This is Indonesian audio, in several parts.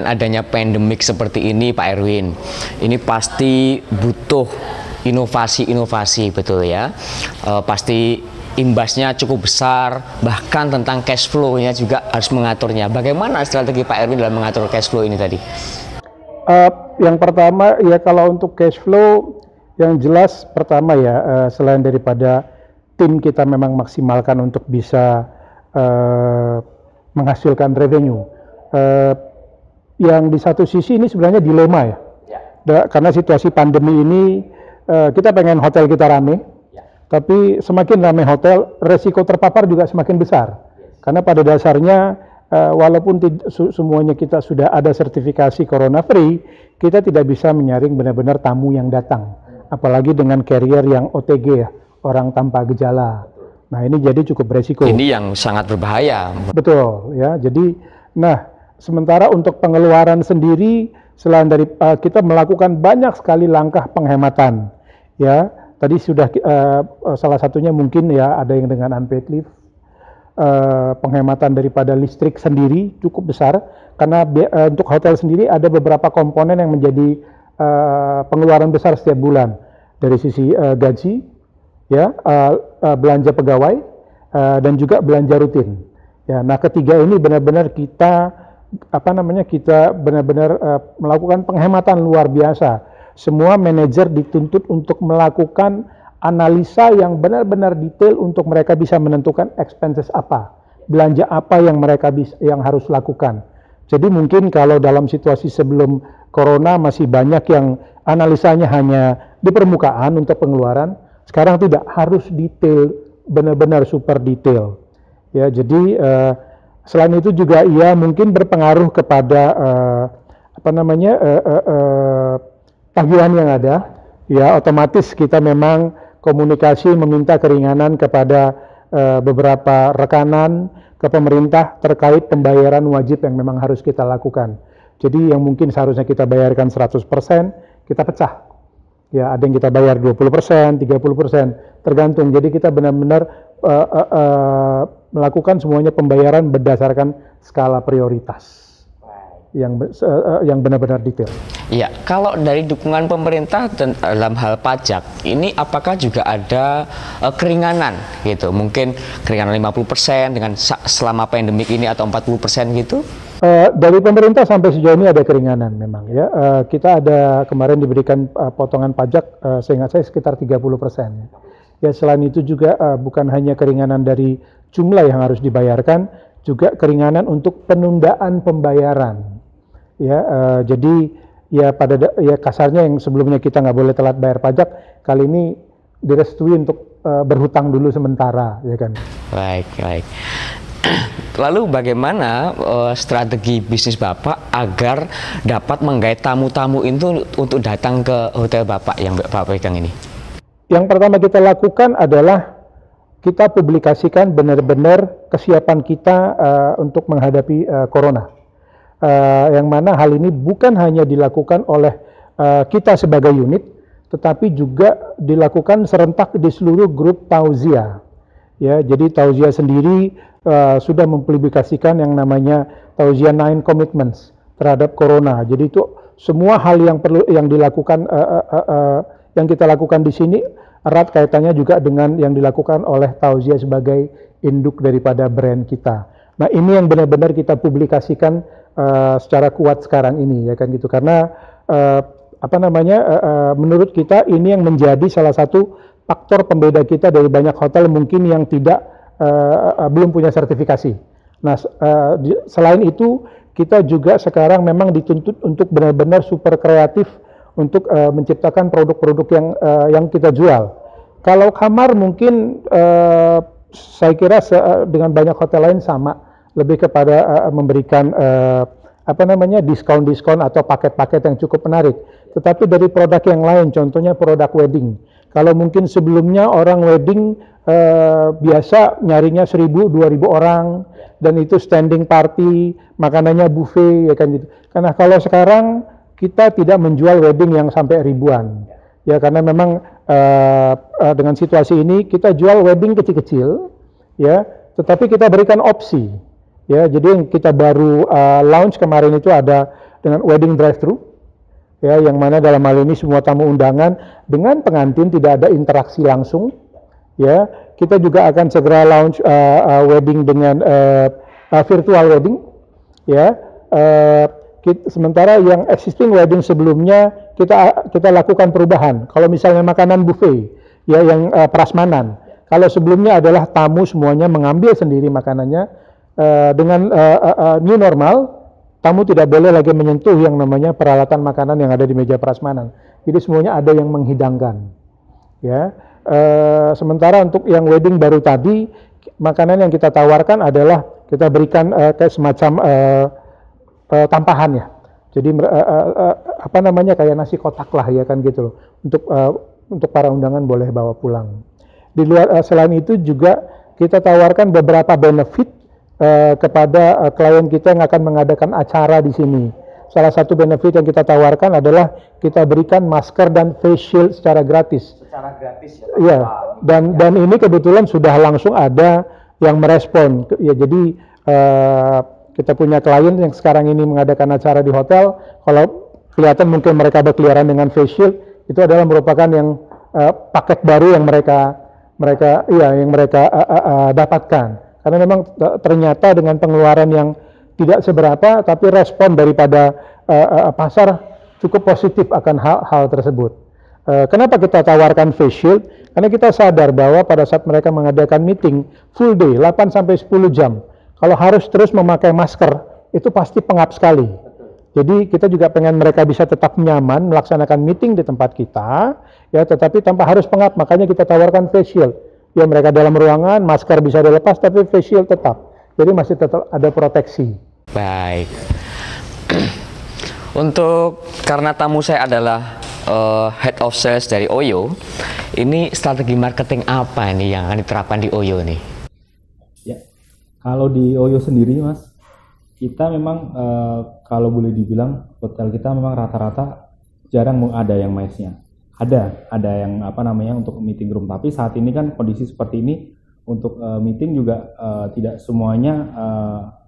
dengan adanya pandemik seperti ini Pak Erwin, ini pasti butuh inovasi-inovasi, betul ya? Pasti imbasnya cukup besar, bahkan tentang cash flow-nya juga harus mengaturnya. Bagaimana strategi Pak Erwin dalam mengatur cash flow ini tadi? Yang pertama ya, kalau untuk cash flow yang jelas pertama ya, selain daripada tim kita memang maksimalkan untuk bisa menghasilkan revenue. Yang di satu sisi ini sebenarnya dilema ya. Karena situasi pandemi ini kita pengen hotel kita rame, tapi semakin ramai hotel, resiko terpapar juga semakin besar. Karena pada dasarnya walaupun semuanya kita sudah ada sertifikasi corona free, kita tidak bisa menyaring benar-benar tamu yang datang. Apalagi dengan carrier yang OTG ya, orang tanpa gejala. Nah ini jadi cukup beresiko. Ini yang sangat berbahaya. Betul ya. Jadi, nah sementara untuk pengeluaran sendiri, selain dari kita melakukan banyak sekali langkah penghematan. Ya, tadi sudah salah satunya mungkin ya ada yang dengan unpaid leave, penghematan daripada listrik sendiri cukup besar karena untuk hotel sendiri ada beberapa komponen yang menjadi pengeluaran besar setiap bulan dari sisi gaji, ya, belanja pegawai dan juga belanja rutin. Ya, nah ketiga ini benar-benar kita kita benar-benar melakukan penghematan luar biasa. Semua manajer dituntut untuk melakukan analisa yang benar-benar detail untuk mereka bisa menentukan expenses apa, belanja apa yang mereka yang harus lakukan. Jadi mungkin kalau dalam situasi sebelum corona masih banyak yang analisanya hanya di permukaan untuk pengeluaran, sekarang tidak, harus detail, benar-benar super detail. Ya, jadi selain itu juga ya mungkin berpengaruh kepada tagihan yang ada, ya otomatis kita memang komunikasi meminta keringanan kepada beberapa rekanan ke pemerintah terkait pembayaran wajib yang memang harus kita lakukan. Jadi yang mungkin seharusnya kita bayarkan 100%, kita pecah. Ya, ada yang kita bayar 20%, 30%, tergantung. Jadi kita benar-benar melakukan semuanya pembayaran berdasarkan skala prioritas yang benar-benar detail. Ya, kalau dari dukungan pemerintah dalam hal pajak, ini apakah juga ada keringanan gitu? Mungkin keringanan 50% dengan selama pandemik ini atau 40% gitu? Dari pemerintah sampai sejauh ini ada keringanan memang ya. Kita ada kemarin diberikan potongan pajak seingat saya sekitar 30%. Ya, selain itu juga bukan hanya keringanan dari jumlah yang harus dibayarkan, juga keringanan untuk penundaan pembayaran. Ya, jadi ya ya kasarnya yang sebelumnya kita nggak boleh telat bayar pajak, kali ini direstui untuk berhutang dulu sementara, ya kan? Baik, baik. Lalu bagaimana strategi bisnis Bapak agar dapat menggait tamu-tamu itu untuk datang ke hotel Bapak yang Bapak pegang ini? Yang pertama kita lakukan adalah kita publikasikan benar-benar kesiapan kita untuk menghadapi corona. Yang mana hal ini bukan hanya dilakukan oleh kita sebagai unit, tetapi juga dilakukan serentak di seluruh grup Tauziah. Ya, jadi Tauziah sendiri sudah mempublikasikan yang namanya Tauziah 9 Commitments terhadap corona. Jadi itu semua hal yang perlu yang dilakukan yang kita lakukan di sini erat kaitannya juga dengan yang dilakukan oleh Tauziah sebagai induk daripada brand kita. Nah, ini yang benar-benar kita publikasikan secara kuat sekarang ini, ya kan gitu, karena menurut kita ini yang menjadi salah satu faktor pembeda kita dari banyak hotel mungkin yang tidak belum punya sertifikasi. Nah, selain itu kita juga sekarang memang dituntut untuk benar-benar super kreatif untuk menciptakan produk-produk yang kita jual. Kalau kamar mungkin saya kira dengan banyak hotel lain sama, lebih kepada memberikan diskon-diskon atau paket-paket yang cukup menarik. Tetapi dari produk yang lain, contohnya produk wedding. Kalau mungkin sebelumnya orang wedding biasa nyarinya 1.000-2.000 orang, dan itu standing party, makanannya buffet, ya kan gitu. Karena kalau sekarang kita tidak menjual wedding yang sampai ribuan, ya karena memang dengan situasi ini kita jual wedding kecil-kecil, ya, tetapi kita berikan opsi. Ya, jadi yang kita baru launch kemarin itu ada dengan wedding drive-thru, ya, yang mana dalam hal ini semua tamu undangan dengan pengantin tidak ada interaksi langsung, ya. Kita juga akan segera launch wedding dengan virtual wedding, ya. Sementara yang existing wedding sebelumnya kita lakukan perubahan. Kalau misalnya makanan buffet, ya, yang prasmanan. Kalau sebelumnya adalah tamu semuanya mengambil sendiri makanannya, dengan new normal, tamu tidak boleh lagi menyentuh yang namanya peralatan makanan yang ada di meja prasmanan. Jadi semuanya ada yang menghidangkan. Ya, sementara untuk yang wedding baru tadi, makanan yang kita tawarkan adalah kita berikan kayak semacam tampahan, ya. Jadi apa namanya, kayak nasi kotak lah, ya kan gitu loh. Untuk para undangan boleh bawa pulang. Di luar selain itu juga kita tawarkan beberapa benefit kepada klien kita yang akan mengadakan acara di sini. Salah satu benefit yang kita tawarkan adalah kita berikan masker dan face shield secara gratis. Secara gratis ya. Iya. Dan ini kebetulan sudah langsung ada yang merespon. Ya, jadi kita punya klien yang sekarang ini mengadakan acara di hotel. Kalau kelihatan mungkin mereka berkeliaran dengan face shield, itu adalah merupakan yang paket baru yang mereka dapatkan. Karena memang ternyata dengan pengeluaran yang tidak seberapa, tapi respon daripada pasar cukup positif akan hal tersebut. Kenapa kita tawarkan face shield? Karena kita sadar bahwa pada saat mereka mengadakan meeting full day, 8-10 jam, kalau harus terus memakai masker, itu pasti pengap sekali. Jadi kita juga pengen mereka bisa tetap nyaman melaksanakan meeting di tempat kita, ya, tetapi tanpa harus pengap. Makanya kita tawarkan face shield. Ya, mereka dalam ruangan, masker bisa dilepas, tapi face shield tetap. Jadi masih tetap ada proteksi. Baik. Karena tamu saya adalah Head of Sales dari OYO, ini strategi marketing apa nih yang akan diterapkan di OYO nih? Ya, kalau di OYO sendiri, Mas, kita memang kalau boleh dibilang hotel kita memang rata-rata jarang ada yang MICE-nya. Ada yang untuk meeting room, tapi saat ini kan kondisi seperti ini untuk meeting juga tidak semuanya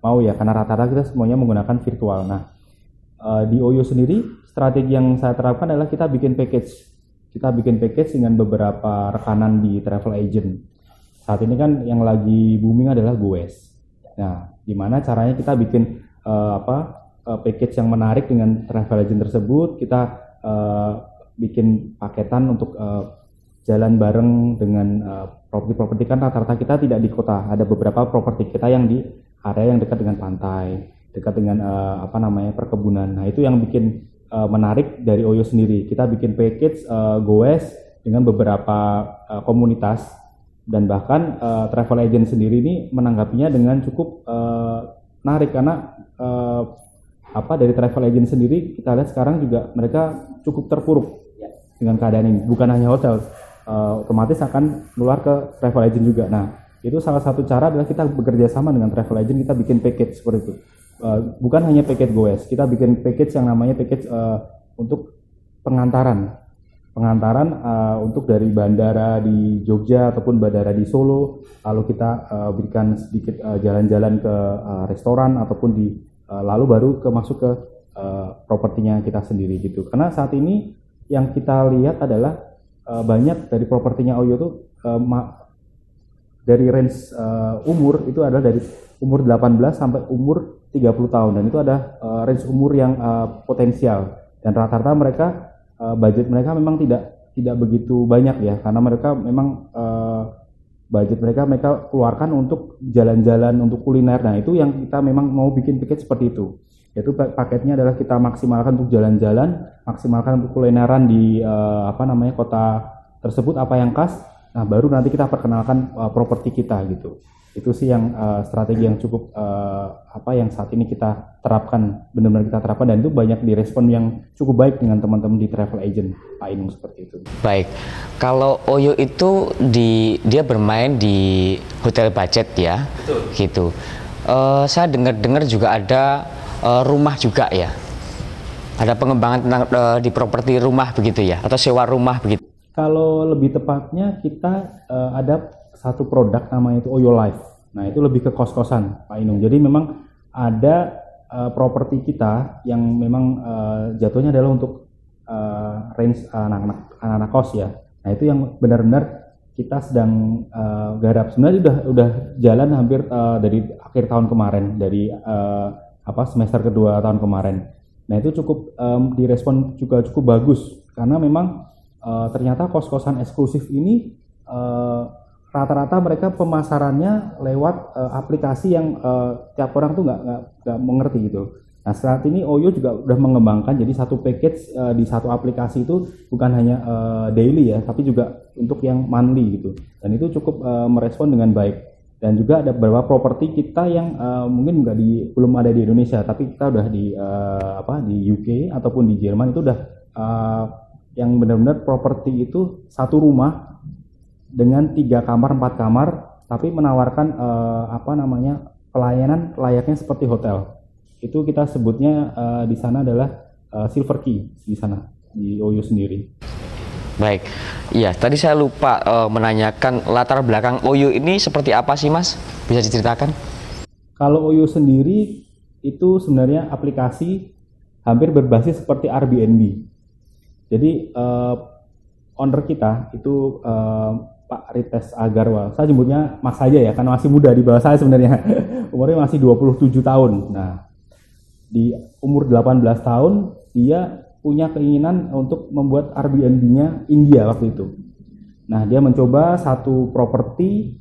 mau, ya, karena rata-rata kita semuanya menggunakan virtual. Nah, di OYO sendiri strategi yang saya terapkan adalah kita bikin package dengan beberapa rekanan di travel agent. Saat ini kan yang lagi booming adalah Goes. Nah, gimana caranya kita bikin package yang menarik dengan travel agent tersebut, kita bikin paketan untuk jalan bareng dengan properti kan rata-rata kita tidak di kota. Ada beberapa properti kita yang di area yang dekat dengan pantai, dekat dengan perkebunan. Nah, itu yang bikin menarik dari OYO sendiri. Kita bikin package Goes dengan beberapa komunitas, dan bahkan travel agent sendiri ini menanggapinya dengan cukup menarik, karena dari travel agent sendiri kita lihat sekarang juga mereka cukup terpuruk dengan keadaan ini. Bukan hanya hotel, otomatis akan keluar ke travel agent juga. Nah, itu salah satu cara adalah kita bekerja sama dengan travel agent, kita bikin package seperti itu. Bukan hanya package Goes, kita bikin package yang namanya package untuk pengantaran untuk dari bandara di Jogja ataupun bandara di Solo, lalu kita berikan sedikit jalan-jalan ke restoran ataupun lalu baru masuk ke propertinya kita sendiri gitu. Karena saat ini yang kita lihat adalah banyak dari propertinya OYO itu dari range umur itu adalah dari umur 18 sampai umur 30 tahun, dan itu ada range umur yang potensial, dan rata-rata mereka budget mereka memang tidak begitu banyak, ya, karena mereka memang budget mereka keluarkan untuk jalan-jalan, untuk kuliner. Nah, itu yang kita memang mau bikin paket seperti itu. Yaitu paketnya adalah kita maksimalkan untuk jalan-jalan, maksimalkan untuk kulineran di kota tersebut apa yang khas. Nah, baru nanti kita perkenalkan properti kita gitu. Itu sih yang strategi yang cukup yang saat ini kita terapkan, benar-benar kita terapkan, dan itu banyak direspon yang cukup baik dengan teman-teman di travel agent, Pak Inung, seperti itu. Baik, kalau OYO itu dia bermain di hotel budget, ya. Betul. Gitu. Saya dengar juga ada rumah juga, ya. Ada pengembangan tentang di properti rumah begitu, ya, atau sewa rumah begitu. Kalau lebih tepatnya kita ada satu produk namanya itu OYO Life. Nah, itu lebih ke kos-kosan, Pak Inung. Jadi memang ada properti kita yang memang jatuhnya adalah untuk range anak-anak kos ya. Nah itu yang benar-benar kita sedang garap. Sebenarnya udah jalan hampir dari akhir tahun kemarin, dari semester kedua tahun kemarin. Nah itu cukup direspon juga cukup bagus karena memang ternyata kos-kosan eksklusif ini rata-rata mereka pemasarannya lewat aplikasi yang tiap orang tuh nggak mengerti gitu. Nah saat ini Oyo juga udah mengembangkan jadi satu package di satu aplikasi itu bukan hanya daily ya, tapi juga untuk yang monthly gitu. Dan itu cukup merespon dengan baik. Dan juga ada beberapa properti kita yang mungkin belum ada di Indonesia, tapi kita udah di UK ataupun di Jerman itu udah yang benar-benar properti itu satu rumah dengan 3 kamar 4 kamar, tapi menawarkan pelayanan layaknya seperti hotel. Itu kita sebutnya di sana adalah Silver Key di sana di Oyo sendiri. Baik, iya tadi saya lupa menanyakan latar belakang Oyo ini seperti apa sih Mas? Bisa diceritakan? Kalau Oyo sendiri itu sebenarnya aplikasi hampir berbasis seperti Airbnb. Jadi owner kita itu Pak Rites Agarwal, saya sebutnya Mas saja ya, karena masih muda di bawah saya sebenarnya. Umurnya masih 27 tahun. Nah, di umur 18 tahun dia punya keinginan untuk membuat Airbnb-nya India waktu itu. Nah, dia mencoba satu properti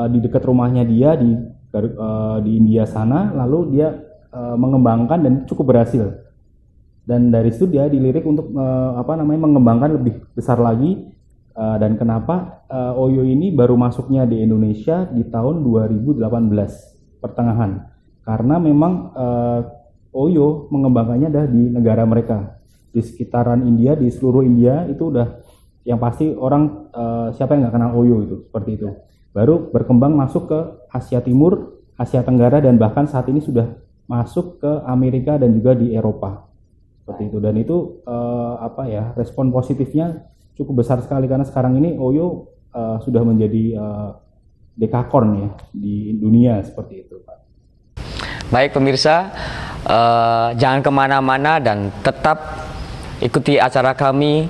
di dekat rumahnya dia di India sana, lalu dia mengembangkan dan cukup berhasil. Dan dari situ dia dilirik untuk mengembangkan lebih besar lagi. Dan kenapa Oyo ini baru masuknya di Indonesia di tahun 2018 pertengahan? Karena memang Oyo mengembangkannya ada di negara mereka, di sekitaran India, di seluruh India itu udah yang pasti orang siapa yang nggak kenal Oyo itu seperti itu. Baru berkembang masuk ke Asia Timur, Asia Tenggara dan bahkan saat ini sudah masuk ke Amerika dan juga di Eropa seperti itu. Dan itu respon positifnya cukup besar sekali karena sekarang ini Oyo sudah menjadi dekakorn ya di dunia seperti itu, Pak. Baik pemirsa, jangan kemana-mana dan tetap ikuti acara kami.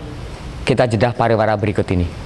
Kita jeda pariwara berikut ini.